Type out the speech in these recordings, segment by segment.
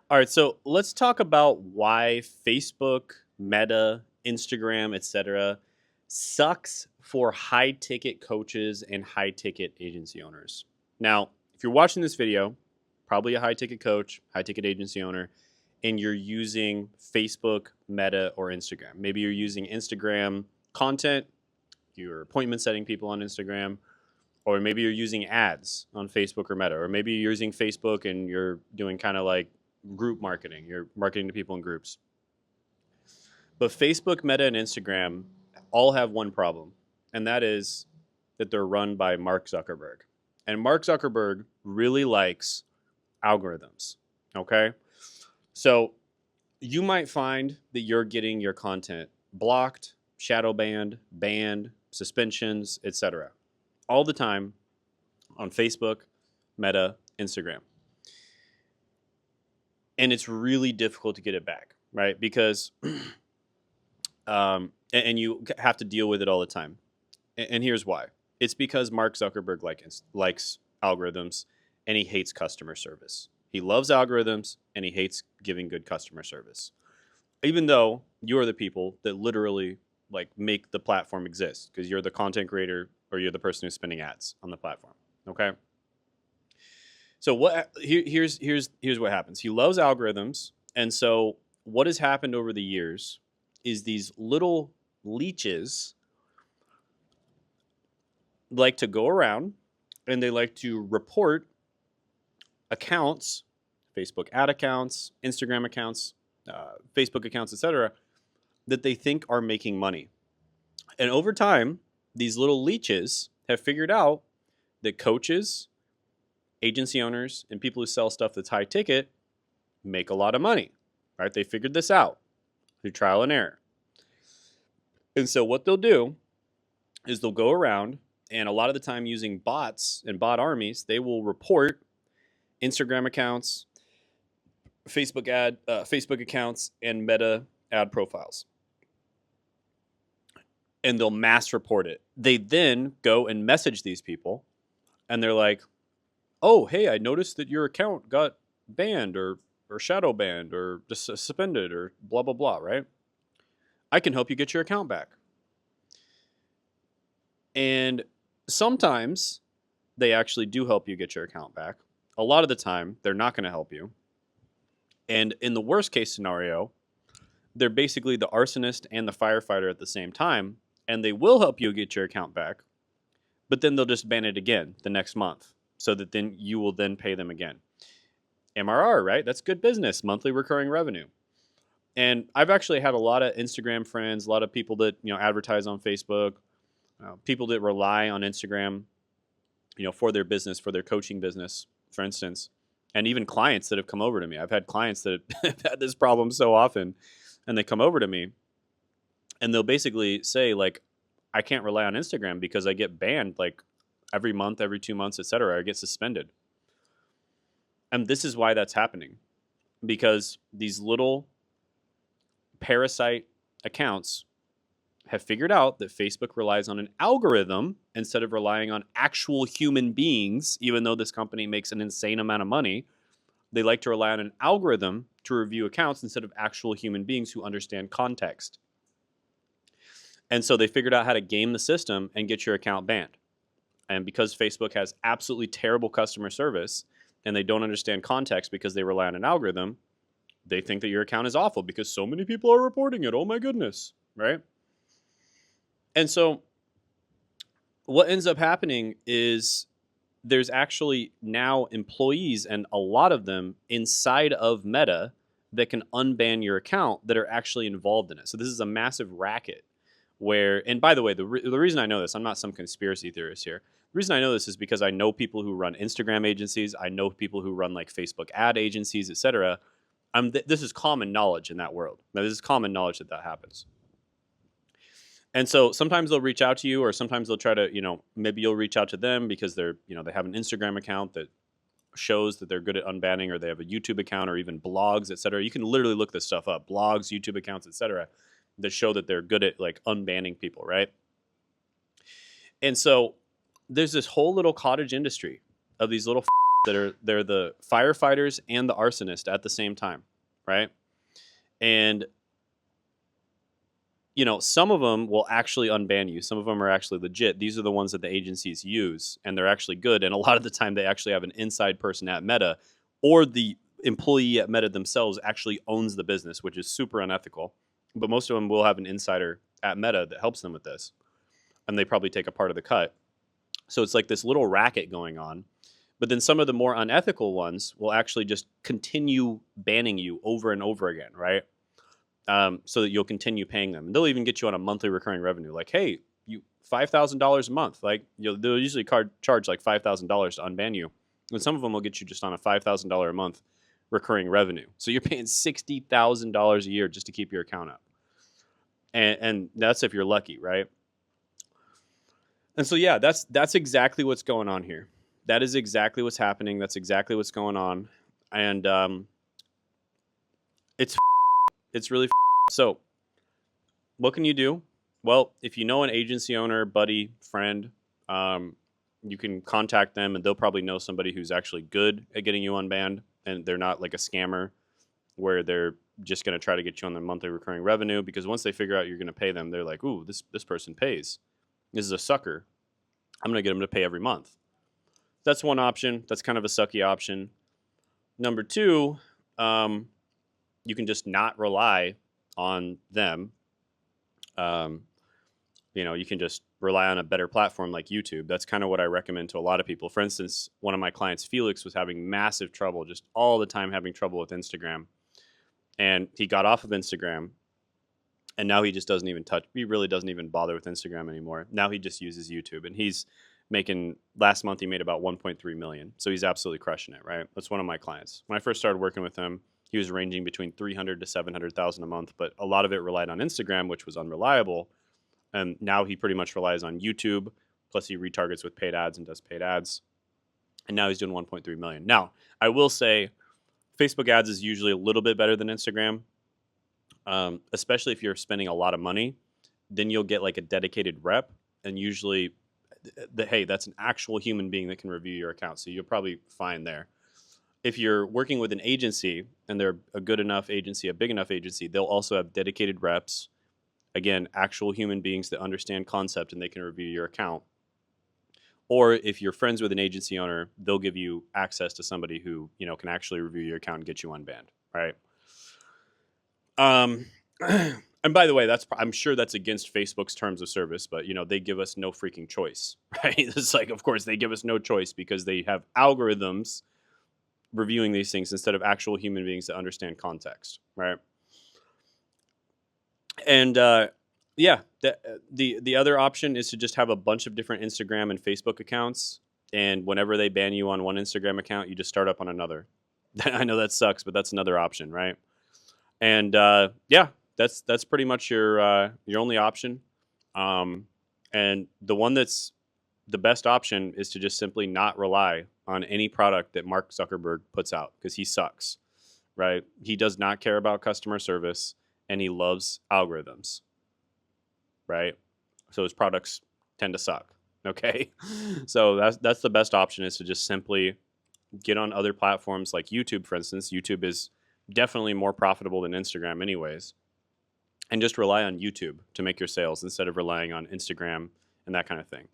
All right, so let's talk about why Facebook, Meta, Instagram, etc. sucks for high ticket coaches and high ticket agency owners. Now, if you're watching this video, probably a high ticket coach, high ticket agency owner, and you're using Facebook, Meta, or Instagram. Maybe you're using Instagram content, you're appointment setting people on Instagram, or maybe you're using ads on Facebook or Meta, or maybe you're using Facebook and you're doing kind of like group marketing. You're marketing to people in groups. But Facebook, Meta, and Instagram all have one problem, and that is that they're run by Mark Zuckerberg. And Mark Zuckerberg really likes algorithms. Okay? So you might find that you're getting your content blocked, shadow banned, suspensions, etc. all the time on Facebook, Meta, Instagram. And it's really difficult to get it back, right? Because, and you have to deal with it all the time. And here's why. It's because Mark Zuckerberg likes algorithms and he hates customer service. He loves algorithms and he hates giving good customer service. Even though you're the people that literally like make the platform exist because you're the content creator or you're the person who's spinning ads on the platform. Okay. So here's what happens. He loves algorithms, and so what has happened over the years is these little leeches like to go around and they like to report accounts, Facebook ad accounts, Instagram accounts, Facebook accounts, etc., that they think are making money. And over time, these little leeches have figured out that coaches, agency owners, and people who sell stuff that's high ticket make a lot of money, right? They figured this out through trial and error. And so what they'll do is they'll go around and a lot of the time using bots and bot armies, they will report Instagram accounts, Facebook accounts, and Meta ad profiles. And they'll mass report it. They then go and message these people and they're like, oh, hey, I noticed that your account got banned or shadow banned or just suspended or blah, blah, blah, right? I can help you get your account back. And sometimes they actually do help you get your account back. A lot of the time, they're not going to help you. And in the worst case scenario, they're basically the arsonist and the firefighter at the same time, and they will help you get your account back, but then they'll just ban it again the next month. So that then you will then pay them again. MRR, right? That's good business, monthly recurring revenue. And I've actually had a lot of Instagram friends, a lot of people that advertise on Facebook, people that rely on Instagram, for their business, for their coaching business, for instance, and even clients that have come over to me. I've had clients that have had this problem so often, and they come over to me, and they'll basically say like, I can't rely on Instagram because I get banned like every month, every 2 months, etc. I get suspended. And this is why that's happening. Because these little parasite accounts have figured out that Facebook relies on an algorithm instead of relying on actual human beings, even though this company makes an insane amount of money. They like to rely on an algorithm to review accounts instead of actual human beings who understand context. And so they figured out how to game the system and get your account banned. And because Facebook has absolutely terrible customer service and they don't understand context because they rely on an algorithm, they think that your account is awful because so many people are reporting it. Oh my goodness, right? And so what ends up happening is there's actually now employees, and a lot of them inside of Meta, that can unban your account that are actually involved in it. So this is a massive racket where, and by the way, the reason I know this, I'm not some conspiracy theorist here. The reason I know this is because I know people who run Instagram agencies. I know people who run like Facebook ad agencies, etc. This is common knowledge in that world. Now, this is common knowledge that happens. And so sometimes they'll reach out to you, or sometimes they'll try to, maybe you'll reach out to them because they're, they have an Instagram account that shows that they're good at unbanning, or they have a YouTube account, or even blogs, etc. You can literally look this stuff up, blogs, YouTube accounts, etc., that show that they're good at like unbanning people, right? And so there's this whole little cottage industry of these little they're the firefighters and the arsonist at the same time, right? And you know, some of them will actually unban you. Some of them are actually legit. These are the ones that the agencies use, and they're actually good. And a lot of the time, they actually have an inside person at Meta, or the employee at Meta themselves actually owns the business, which is super unethical. But most of them will have an insider at Meta that helps them with this, and they probably take a part of the cut. So it's like this little racket going on. But then some of the more unethical ones will actually just continue banning you over and over again, right? So that you'll continue paying them. And they'll even get you on a monthly recurring revenue. Like, hey, you $5,000 a month. Like, they'll usually charge like $5,000 to unban you. And some of them will get you just on a $5,000 a month recurring revenue. So you're paying $60,000 a year just to keep your account up. And that's if you're lucky, right? And so, yeah, that's exactly what's going on here. That is exactly what's happening. That's exactly what's going on. And it's really so. What can you do? Well, if you know an agency owner, buddy, friend, you can contact them, and they'll probably know somebody who's actually good at getting you unbanned, and they're not like a scammer where they're just going to try to get you on their monthly recurring revenue, because once they figure out you're going to pay them, they're like, ooh, this person pays. This is a sucker. I'm going to get them to pay every month. That's one option. That's kind of a sucky option. Number two, you can just not rely on them. You can just rely on a better platform like YouTube. That's kind of what I recommend to a lot of people. For instance, one of my clients, Felix, was having massive trouble, just all the time having trouble with Instagram. And he got off of Instagram, and now he just doesn't even he really doesn't even bother with Instagram anymore. Now he just uses YouTube, and last month he made about 1.3 million. So he's absolutely crushing it, right? That's one of my clients. When I first started working with him, he was ranging between 300 to 700,000 a month, but a lot of it relied on Instagram, which was unreliable. And now he pretty much relies on YouTube, plus he retargets with paid ads and does paid ads. And now he's doing 1.3 million. Now, I will say Facebook ads is usually a little bit better than Instagram, especially if you're spending a lot of money. Then you'll get like a dedicated rep, and usually, hey, that's an actual human being that can review your account. So you'll probably find there. If you're working with an agency and they're a good enough agency, a big enough agency, they'll also have dedicated reps. Again, actual human beings that understand concept, and they can review your account. Or if you're friends with an agency owner, they'll give you access to somebody who, can actually review your account and get you unbanned, right? And by the way, I'm sure that's against Facebook's terms of service, but they give us no freaking choice, right? It's like, of course, they give us no choice because they have algorithms reviewing these things instead of actual human beings that understand context, right? And the other option is to just have a bunch of different Instagram and Facebook accounts, and whenever they ban you on one Instagram account, you just start up on another. I know that sucks, but that's another option, right? And that's pretty much your only option. And the one that's the best option is to just simply not rely on any product that Mark Zuckerberg puts out, because he sucks, right? He does not care about customer service, and he loves algorithms, right? So his products tend to suck, okay? So that's the best option, is to just simply get on other platforms like YouTube, for instance. YouTube is definitely more profitable than Instagram anyways. And just rely on YouTube to make your sales instead of relying on Instagram and that kind of thing.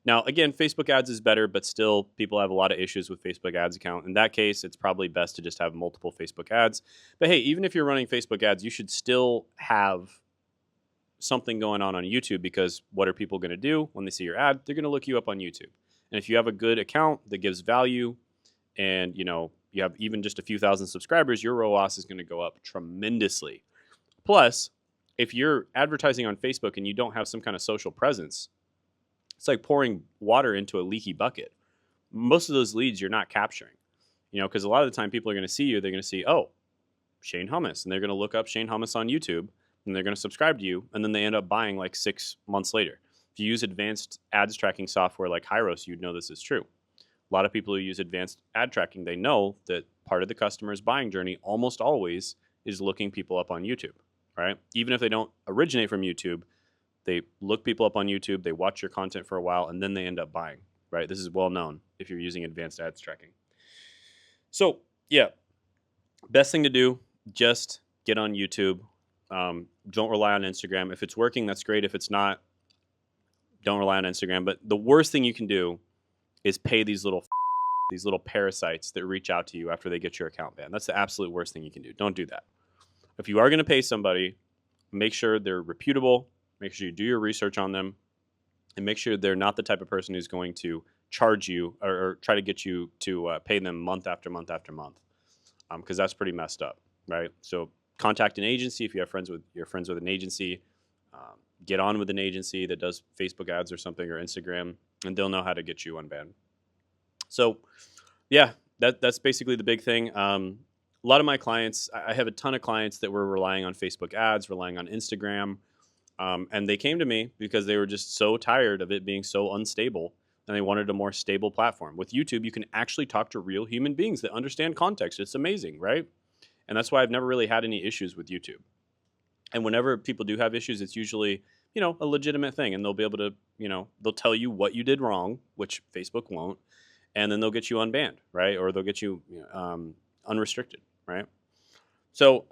Now, again, Facebook ads is better, but still people have a lot of issues with Facebook ads account. In that case, it's probably best to just have multiple Facebook ads. But hey, even if you're running Facebook ads, you should still have something going on YouTube, because what are people going to do when they see your ad? They're going to look you up on YouTube. And if you have a good account that gives value, and you have even just a few thousand subscribers, your ROAS is going to go up tremendously. Plus, if you're advertising on Facebook and you don't have some kind of social presence, it's like pouring water into a leaky bucket. Most of those leads you're not capturing, because a lot of the time people are going to see you. They're going to see, oh, Shane Hummus, and they're going to look up Shane Hummus on YouTube, and they're going to subscribe to you, and then they end up buying like 6 months later. If you use advanced ads tracking software like Hyros, you'd know this is true. A lot of people who use advanced ad tracking, they know that part of the customer's buying journey almost always is looking people up on YouTube, right? Even if they don't originate from YouTube, they look people up on YouTube, they watch your content for a while, and then they end up buying, right? This is well known if you're using advanced ads tracking. So yeah, best thing to do, just get on YouTube. Don't rely on Instagram. If it's working, that's great. If it's not, don't rely on Instagram. But the worst thing you can do is pay these little parasites that reach out to you after they get your account banned. That's the absolute worst thing you can do. Don't do that. If you are going to pay somebody, make sure they're reputable. Make sure you do your research on them, and make sure they're not the type of person who's going to charge you or try to get you to pay them month after month after month, because that's pretty messed up, right? So contact an agency if you have friends with an agency. Get on with an agency that does Facebook ads or something, or Instagram, and they'll know how to get you unbanned. So yeah, that's basically the big thing. A lot of my clients, I have a ton of clients that were relying on Facebook ads, relying on Instagram, and they came to me because they were just so tired of it being so unstable, and they wanted a more stable platform. With YouTube, you can actually talk to real human beings that understand context. It's amazing, right? And that's why I've never really had any issues with YouTube. And whenever people do have issues, it's usually, a legitimate thing, and they'll be able to, they'll tell you what you did wrong, which Facebook won't, and then they'll get you unbanned, right? Or they'll get you unrestricted, right? So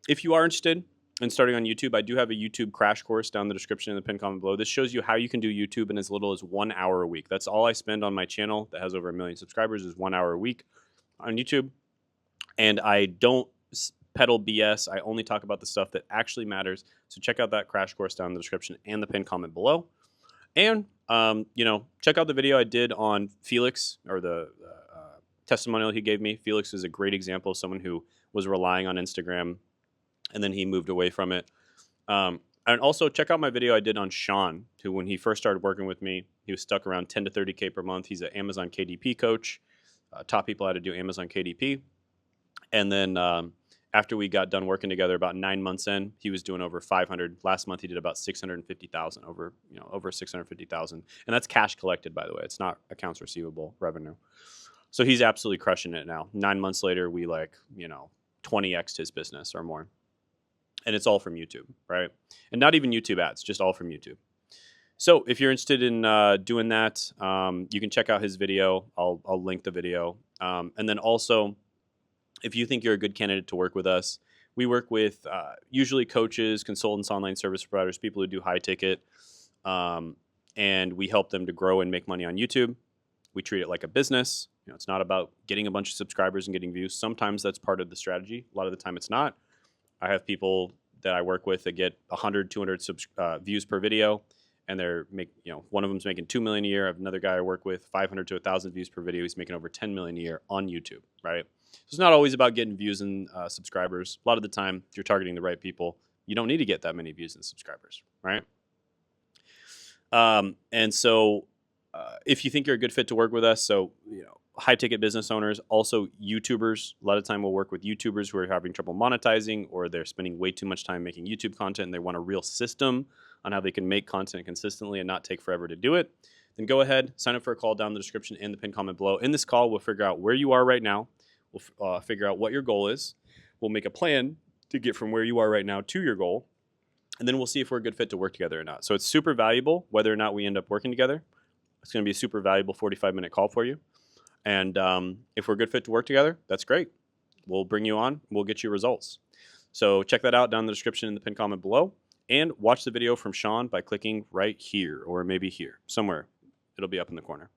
if you are interested in starting on YouTube, I do have a YouTube crash course down in the description in the pinned comment below. This shows you how you can do YouTube in as little as 1 hour a week. That's all I spend on my channel that has over 1 million subscribers, is 1 hour a week on YouTube. And I don't peddle BS. I only talk about the stuff that actually matters. So check out that crash course down in the description and the pinned comment below. And, check out the video I did on Felix, or the testimonial he gave me. Felix is a great example of someone who was relying on Instagram, and then he moved away from it. And also check out my video I did on Sean, who, when he first started working with me, he was stuck around 10 to 30K per month. He's an Amazon KDP coach, taught people how to do Amazon KDP. And then after we got done working together, about 9 months in, he was doing over 500. Last month he did about 650,000, over 650,000, and that's cash collected, by the way. It's not accounts receivable revenue. So he's absolutely crushing it now. 9 months later, we 20x'd his business or more, and it's all from YouTube, right? And not even YouTube ads, just all from YouTube. So if you're interested in doing that, you can check out his video. I'll link the video, and then also, if you think you're a good candidate to work with us, we work with usually coaches, consultants, online service providers, people who do high ticket, and we help them to grow and make money on YouTube. We treat it like a business. It's not about getting a bunch of subscribers and getting views. Sometimes that's part of the strategy. A lot of the time it's not. I have people that I work with that get 100, 200 views per video, and one of them's making $2 million a year. I have another guy I work with, 500 to 1,000 views per video. He's making over $10 million a year on YouTube, right? So it's not always about getting views and subscribers. A lot of the time, if you're targeting the right people, you don't need to get that many views and subscribers, right? And so if you think you're a good fit to work with us, so high ticket business owners, also YouTubers. A lot of time we'll work with YouTubers who are having trouble monetizing, or they're spending way too much time making YouTube content and they want a real system on how they can make content consistently and not take forever to do it. Then go ahead, sign up for a call down in the description and the pinned comment below. In this call, we'll figure out where you are right now. We'll figure out what your goal is. We'll make a plan to get from where you are right now to your goal. And then we'll see if we're a good fit to work together or not. So it's super valuable whether or not we end up working together. It's going to be a super valuable 45-minute call for you. And if we're a good fit to work together, that's great. We'll bring you on. We'll get you results. So check that out down in the description in the pinned comment below. And watch the video from Sean by clicking right here, or maybe here, somewhere. It'll be up in the corner.